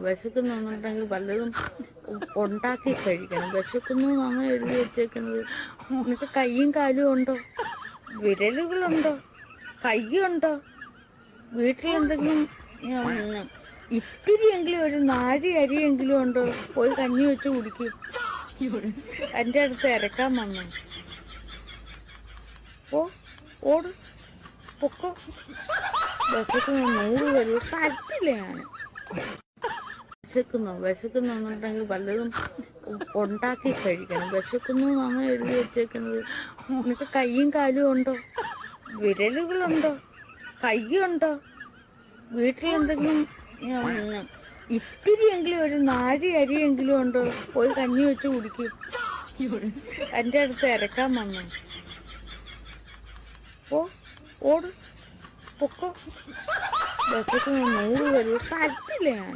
വിശക്കുന്നുണ്ടെങ്കിൽ വല്ലതും ഉണ്ടാക്കി കഴിക്കണം. വിശക്കുന്നു എന്നാണ് എഴുതി വെച്ചേക്കുന്നത്. നിനക്ക് കയ്യും കാലും ഉണ്ടോ? വിരലുകളുണ്ടോ? കയ്യുണ്ടോ? വീട്ടിലെന്തെങ്കിലും ഇത്തിരിയെങ്കിലും ഒരു നാഴി അരിയെങ്കിലും ഉണ്ടോ? പോയി കഞ്ഞി വെച്ച് കുടിക്കും. എൻ്റെ അടുത്ത് ഇറക്കാൻ വന്നു. ഓട് പൊക്കോ. വിശക്കുന്നു 100 പേര് തരത്തില്ല. ഞാൻ വിശക്കുന്നുണ്ടെങ്കിൽ വല്ലതും ഉണ്ടാക്കി കഴിക്കണം. വിശക്കുന്നു എന്നാണ് എഴുതി വെച്ചേക്കുന്നത്. നിനക്ക് കയ്യും കാലും ഉണ്ടോ? വിരലുകളുണ്ടോ? കയ്യുണ്ടോ? വീട്ടിലെന്തെങ്കിലും ഇത്തിരിയെങ്കിലും ഒരു നാഴി അരിയെങ്കിലും ഉണ്ടോ? പോയി കഞ്ഞി വെച്ച് കുടിക്കും. എൻ്റെ അടുത്ത് ഇറക്കാൻ വന്നു. ഓട് പൊക്കോ. വിശക്കുന്നു 100 പേര് തരത്തില്ല. ഞാൻ